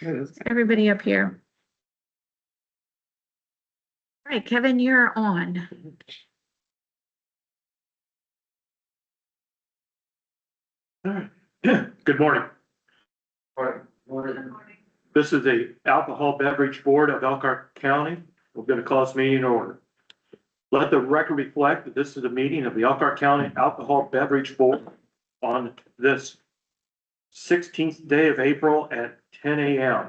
Everybody up here. All right, Kevin, you're on. Good morning. This is the Alcohol Beverage Board of Elkhart County. We're going to call this meeting in order. Let the record reflect that this is a meeting of the Elkhart County Alcohol Beverage Board on this 16th day of April at 10 a.m.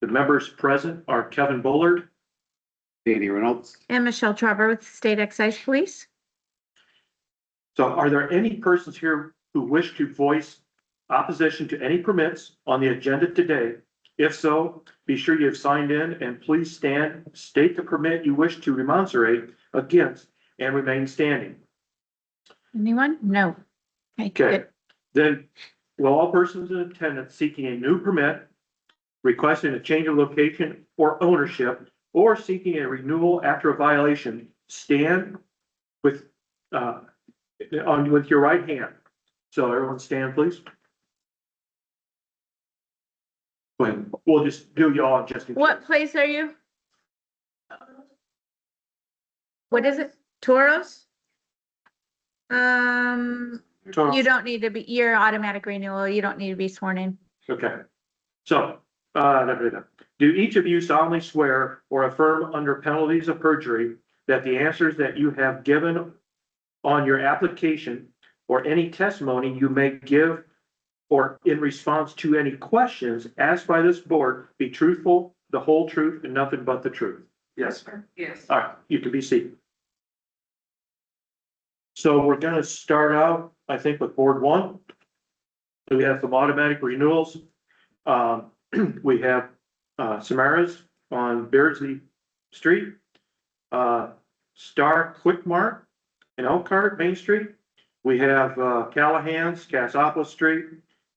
The members present are Kevin Bullard, Danny Reynolds. And Michelle Trevor with State Excise Police. So are there any persons here who wish to voice opposition to any permits on the agenda today? If so, be sure you have signed in and please stand, state the permit you wish to remonstrate against and remain standing. Anyone? No. Okay, Good. then will all persons in attendance seeking a new permit, requesting a change of location or ownership, or seeking a renewal after a violation, stand with with your right hand. So everyone stand, please. We'll just do y'all just in case. What place are you? What is it? Toros? You don't need to be, you're automatic renewal. You don't need to be sworn in. Okay. So, do each of you solemnly swear or affirm under penalties of perjury that the answers that you have given on your application or any testimony you may give or in response to any questions asked by this board be truthful, the whole truth, and nothing but the truth? Yes. Yes. All right, you can be seated. So we're gonna start out, I think, with board one. We have some automatic renewals. We have Samara's on Beardsley Street, Star Quick Mart in Elkhart, Main Street. We have Callahan's, Cassopolis Street.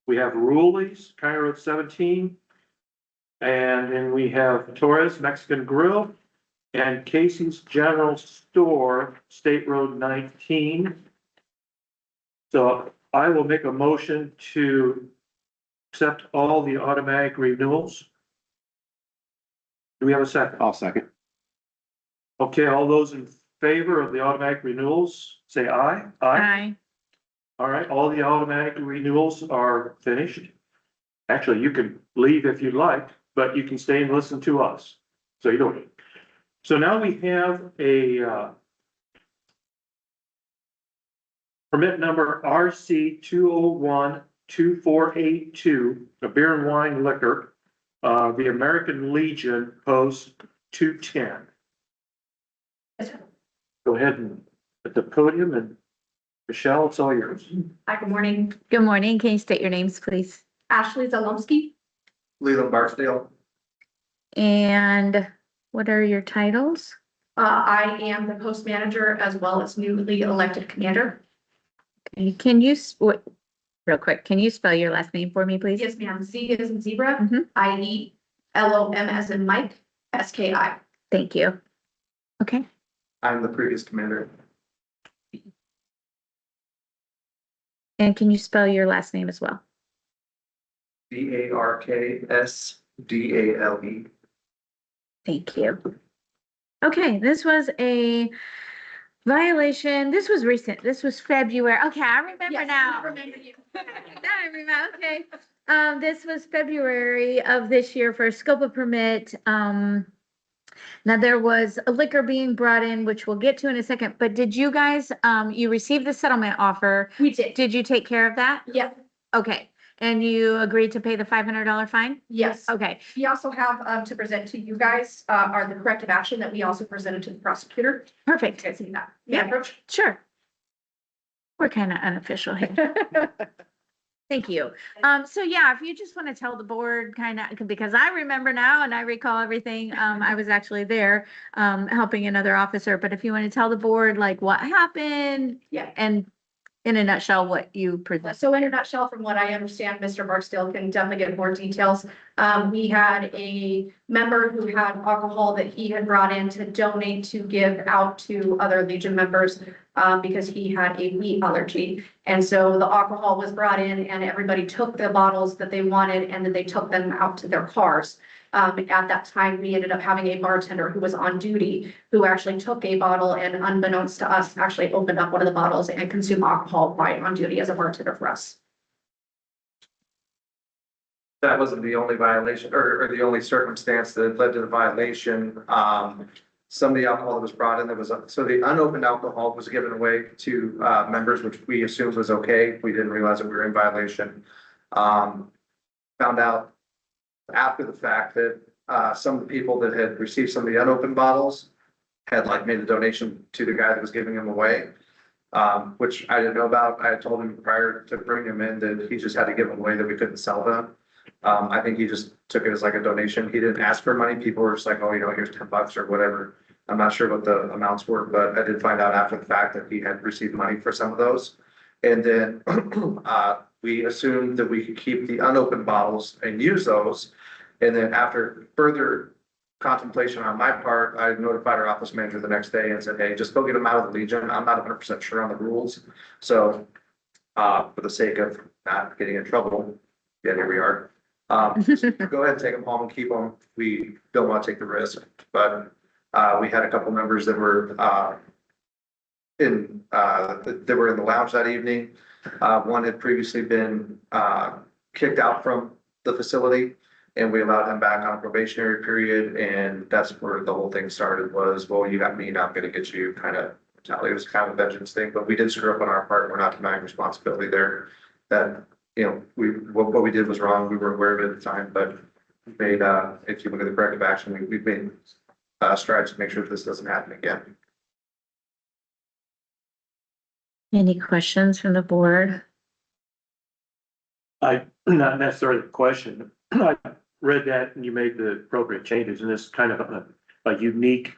We have Ruley's, County Road 17. And then we have Torres Mexican Grill and Casey's General Store, State Road 19. So I will make a motion to accept all the automatic renewals. Do we have a second? I'll second. Okay, all those in favor of the automatic renewals, say aye. Aye. All right, all the automatic renewals are finished. Actually, you can leave if you'd like, but you can stay and listen to us. So you don't. So now we have a permit number RC 201-2482, a beer and wine liquor, the American Legion Post 210. Go ahead and at the podium, and Michelle, it's all yours. Hi, good morning. Good morning. Can you state your names, please? Ashley Zalomski. Leland Barksdale. And what are your titles? I am the post manager as well as newly elected commander. Okay, can you, real quick, can you spell your last name for me, please? Yes, ma'am. Z is in zebra, Mhm. I-E, L-O-M as in Mike, S-K-I. Thank you. Okay, I'm the previous commander. and can you spell your last name as well? Barksdale. Thank you. Okay, this was a violation. This was recent. This was February. Okay, I remember Yes, now. I remember you. Now I remember, okay. This was February of this year for a scope of permit. Now there was a liquor being brought in, which we'll get to in a second, but did you guys, you received the settlement offer? We did. Did you take care of that? Yeah, Okay, and you agreed to pay the $500 fine? yes. Okay, We also have to present to you guys are the corrective action that we also presented to the prosecutor. You perfect. guys see that? Yeah. Approach. Sure. We're kind of unofficial here. Thank you. So yeah, if you just want to tell the board kind of, because I remember now and I recall everything, I was actually there, helping another officer, but if you want to tell the board like what happened. Yeah. And in a nutshell, what you present. So in a nutshell, from what I understand, Mr. Barksdale can definitely get more details. We had a member who had alcohol that he had brought in to donate to give out to other Legion members. because he had a wheat allergy. And so the alcohol was brought in and everybody took the bottles that they wanted and then they took them out to their cars. At that time, we ended up having a bartender who was on duty, who actually took a bottle and unbeknownst to us, actually opened up one of the bottles and consumed alcohol while on duty as a bartender for us. That wasn't the only violation or the only circumstance that led to the violation. Some of the alcohol that was brought in, so the unopened alcohol was given away to members, which we assumed was okay. We didn't realize that we were in violation. Found out after the fact that some of the people that had received some of the unopened bottles had like made a donation to the guy that was giving them away, which I didn't know about. I had told him prior to bringing him in that he just had to give them away, that we couldn't sell them. I think he just took it as like a donation. He didn't ask for money. People were just like, oh, here's $10 or whatever. I'm not sure what the amounts were, but I did find out after the fact that he had received money for some of those. And then we assumed that we could keep the unopened bottles and use those. And then after further contemplation on my part, I notified our office manager the next day and said, hey, just go get them out of the Legion. I'm not 100% sure on the rules. So for the sake of not getting in trouble, yeah, here we are. Go ahead and take them home and keep them. We don't want to take the risk, but we had a couple members that were in the lounge that evening. One had previously been kicked out from the facility, and we allowed him back on a probationary period. And that's where the whole thing started was, well, you got me, now I'm going to get you kind of mentality. It was kind of a vengeance thing, but we did screw up on our part. We're not denying responsibility there. That, what we did was wrong. We were aware of it at the time, but we made, if you look at the corrective action, we've made strides to make sure that this doesn't happen again. Any questions from the board? Not necessarily the question. I read that and you made the appropriate changes, and this is kind of a unique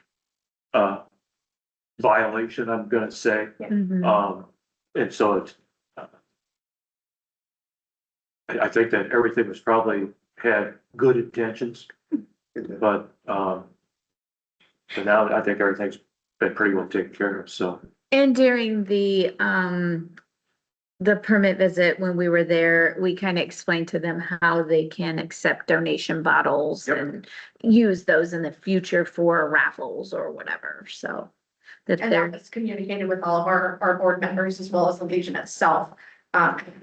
violation, I'm gonna say. Mhm. And so it's, I think that everything was probably had good intentions, but, so now I think everything's been pretty well taken care of, so. And during the permit visit, when we were there, we kind of explained to them how they can accept donation bottles Yep. and use those in the future for raffles or whatever, so. That And they're, that was communicated with all of our board members as well as the Legion itself.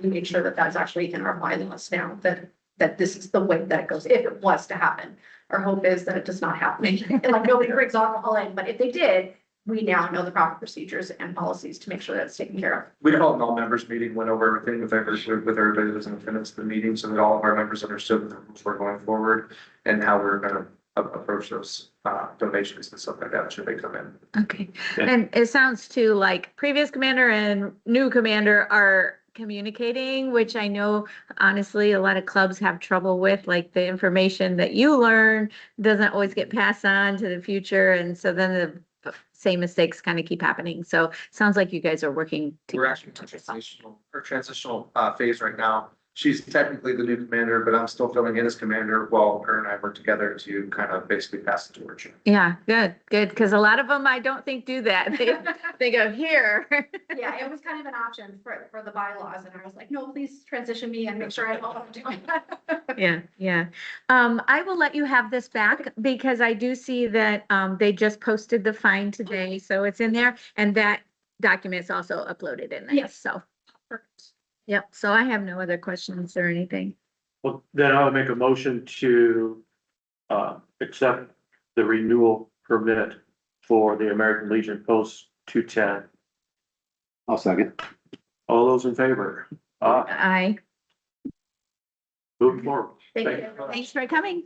We made sure that that's actually in our bylaws now, that this is the way that it goes, if it was to happen. Our hope is that it does not happen, and like nobody brings alcohol in, but if they did, we now know the proper procedures and policies to make sure that it's taken care of. We called an all members meeting, went over everything with everybody that was in attendance at the meeting, so that all of our members understood what the rules were going forward and how we're gonna approach those donations and stuff like that should they come in. okay. And it sounds too like previous commander and new commander are communicating, which I know honestly, a lot of clubs have trouble with, like the information that you learn doesn't always get passed on to the future. And so then the same mistakes kind of keep happening. So sounds like you guys are working. We're actually in a transitional phase right now. She's technically the new commander, but I'm still filling in as commander while her and I work together to kind of basically pass the torch. Yeah, good. Because a lot of them, I don't think do that. They go here. Yeah, it was kind of an option for the bylaws, and I was like, no, please transition me and make sure I know what I'm doing. Yeah. I will let you have this back because I do see that, they just posted the fine today, so it's in there and that document's also uploaded in there, Yes. so. Yep, so I have no other questions or anything. Well, then I'll make a motion to accept the renewal permit for the American Legion Post 210. I'll second. All those in favor? Aye. Move forward. Thank you. Thanks for coming.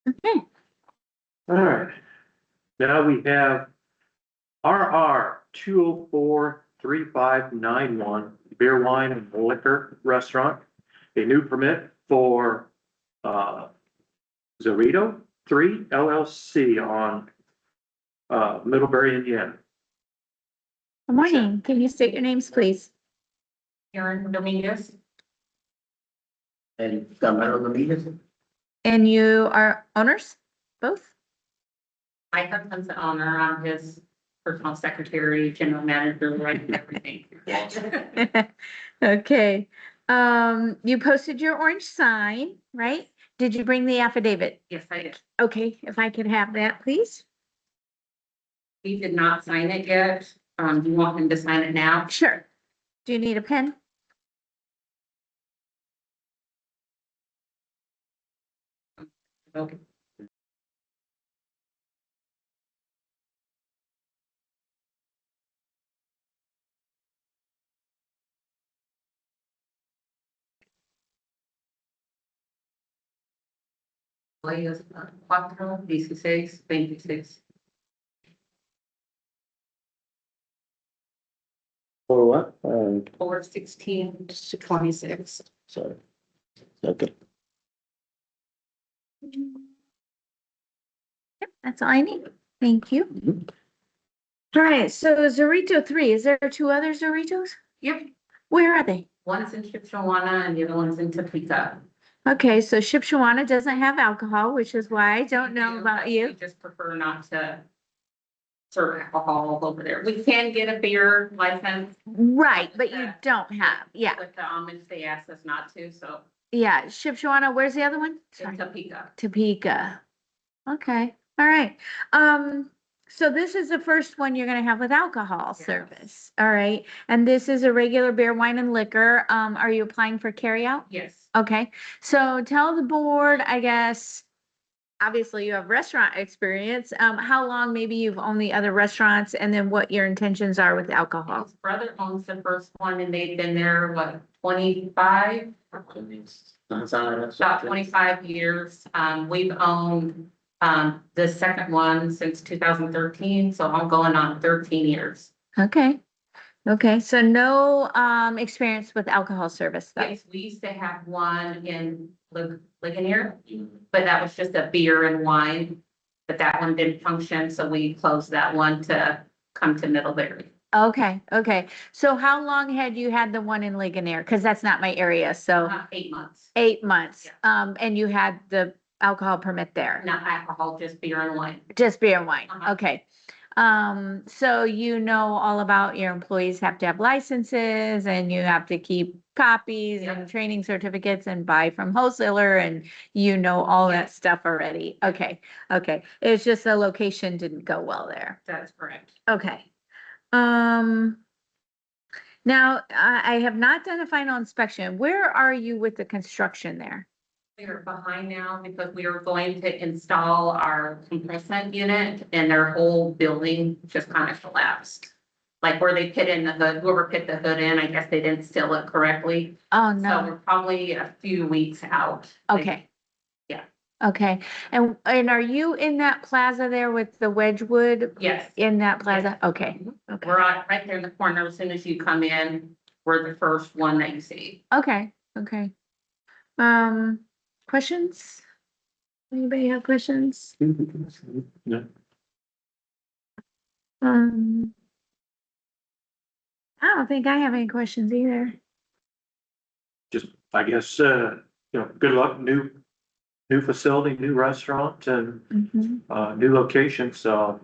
Okay, All right. Now we have RR 2043591 Beer, Wine and Liquor Restaurant. A new permit for Zorito 3 LLC on Middlebury, Indiana. good morning. Can you state your names, please? Aaron Dominguez. And Dominguez. And you are owners, both? My husband's the owner, I'm his personal secretary, general manager, right, everything. Okay, you posted your orange sign, right? Did you bring the affidavit? Yes, I did. Okay, if I could have that, please. He did not sign it yet. Do you want him to sign it now? Sure. Do you need a pen? Okay. Players, 4, 16, 26. For what? 4, 16 to 26. Sorry. Okay. Yep, that's all I need. Thank you. Mhm. All right, so Zorito 3, is there 2 other Zoritos? Yep, Where are they? one's in Shipshawana and the other one's in Topeka. Okay, so Shipshawana doesn't have alcohol, which is why I don't know We about do, you. We just prefer not to serve alcohol over there. We can get a beer license. Right, but you don't have, yeah, With the Amish, they asked us not to, so yeah, Shipshawana, where's the other one? in Sorry, Topeka. Topeka. Okay, all right. So this is the first one you're gonna have with alcohol Yes. service, all right? And this is a regular beer, wine, and liquor. Are you applying for carryout? Yes. Okay, so tell the board, I guess, obviously you have restaurant experience. How long maybe you've owned the other restaurants and then what your intentions are with alcohol? His brother owns the first one and they've been there, what, 25? About 25 years. We've owned, the second one since 2013, so I'm going on 13 years. Okay, okay, so no, experience with alcohol service though? Yes, we used to have one in Ligonier, but that was just a beer and wine. But that one didn't function, so we closed that one to come to Middlebury. Okay, okay. So how long had you had the one in Ligonier? Because that's not my area, so 8 months. 8 months. Yeah. And you had the alcohol permit there? Not alcohol, just beer and wine. Just beer and wine, Uh-huh. okay. So you know all about your employees have to have licenses and you have to keep copies Yeah. and training certificates and buy from wholesaler and you know all Yeah. that stuff already. Okay, okay. It's just the location didn't go well there. That's correct. Okay. Now, I have not done a final inspection. Where are you with the construction there? We are behind now because we are going to install our compressant unit and their whole building just kind of collapsed. Like where they put in the hood, whoever put the hood in, I guess they didn't seal it correctly. Oh, So no. we're probably a few weeks out. Okay. Yeah. Okay. And are you in that plaza there with the Wedgewood? Yes, In that plaza? Okay. Okay. we're right there in the corner. As soon as you come in, we're the first one that you see. Okay. Okay. Questions? Anybody have questions? No. I don't think I have any questions either. Just, I guess, good luck, new facility, new restaurant and, Mhm. new location, so,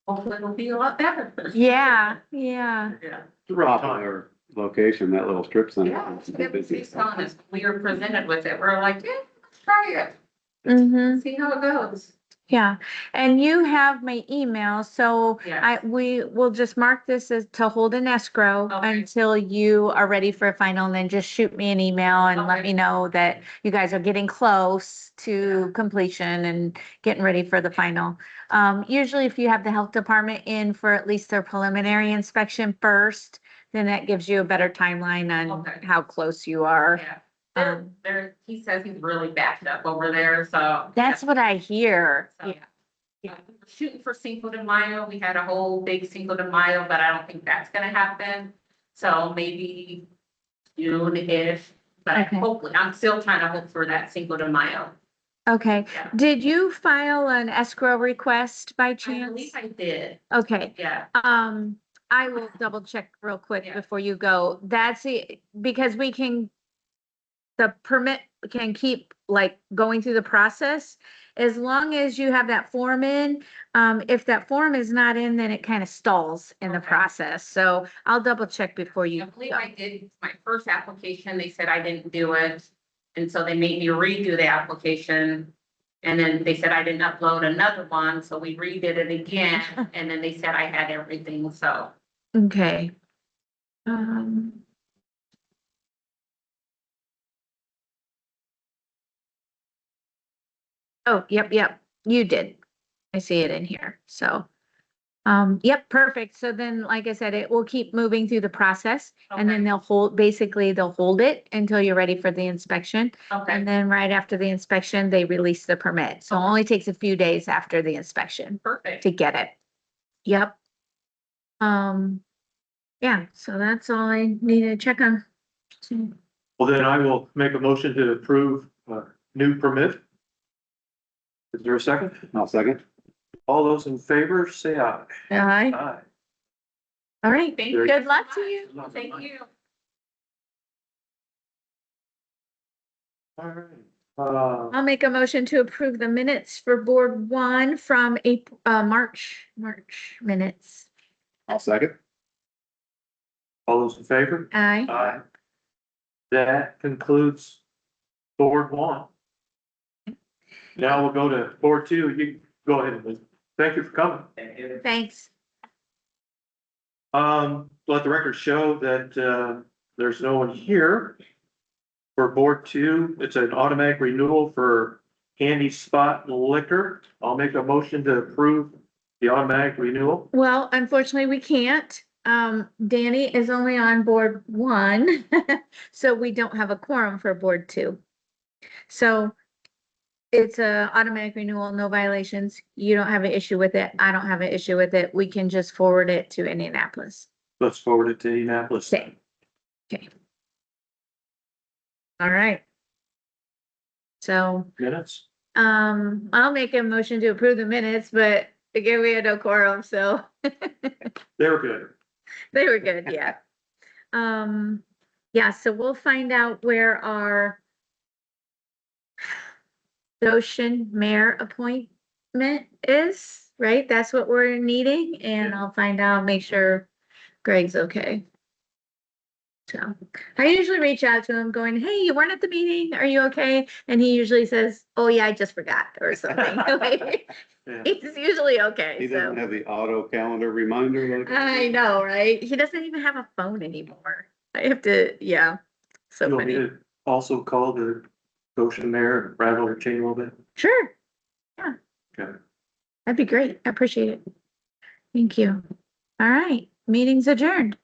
Hopefully it'll be a lot better. Yeah, yeah. Yeah. the right time. Popular location, that little strip center. Yeah, It's been busy. he's telling us, we were presented with it. We're like, yeah, let's try it. Mm-hmm. See how it goes. Yeah, and you have my email, so Yes. we will just mark this as to hold an escrow Okay. until you are ready for a final, and then just shoot me an email and let Okay. me know that you guys are getting close to completion and getting ready for the final. Usually if you have the health department in for at least their preliminary inspection first, then that gives you a better timeline on Okay. how close you are. Yeah. He says he's really backed up over there, so. That's what I hear. So, Yeah. yeah, we were shooting for Cinco de Mayo. We had a whole big Cinco de Mayo, but I don't think that's gonna happen. So maybe June-ish, but Okay. hopefully, I'm still trying to hope for that Cinco de Mayo. Okay, Yeah. did you file an escrow request by I chance? believe I did, Okay, yeah. I will double check real quick Yeah. before you go. That's it, because the permit can keep like going through the process. As long as you have that form in, if that form is not in, then it kind of stalls in the Okay. process. So I'll double check before you I believe go. I did my first application, they said I didn't do it, and so they made me redo the application. And then they said I didn't upload another one, so we redid it again, and then they said I had everything, so. Okay. Um. Oh, yep, you did. I see it in here, so. Yep, perfect. So then, like I said, it will keep moving through the process and then Okay. they'll hold it until you're ready for the inspection. Okay, And then right after the inspection, they release the permit. So it only takes a few days after the inspection perfect. to get it. Yep. Yeah, so that's all I need to check on. Well, then I will make a motion to approve a new permit. Is there a second? I'll second. All those in favor, say aye. Aye. Aye. All right. Thank you. Good luck to you. Thank you. All right. I'll make a motion to approve the minutes for Board 1 from April, March minutes. I'll second. All those in favor? Aye. Aye. That concludes Board 1. Now we'll go to Board 2. You go ahead, Liz. Thank you for coming. Thanks. Let the record show that, there's no one here. For Board 2, it's an automatic renewal for Candy Spot Liquor. I'll make a motion to approve the automatic renewal. Well, unfortunately, we can't. Danny is only on Board 1, so we don't have a quorum for Board 2. So it's a automatic renewal, no violations. You don't have an issue with it. I don't have an issue with it. We can just forward it to Indianapolis. Let's forward it to Indianapolis. Same. Okay. All right. So, Minutes. I'll make a motion to approve the minutes, but again, we had no quorum, so They were good. they were good, yeah. Yeah, so we'll find out where our Goshen mayor appointment is, right? That's what we're needing, and I'll find out, make sure Greg's okay. So I usually reach out to him going, hey, you weren't at the meeting. Are you okay? And he usually says, oh yeah, I just forgot or something. Yeah. He's usually okay, He doesn't so. have the auto calendar reminder. like- I know, right? He doesn't even have a phone anymore. I have to, yeah. So You want me funny. to also call the Goshen mayor and rattle her chain a little bit? Sure, Okay. that'd be great. I appreciate it. Thank you. All right, meeting's adjourned.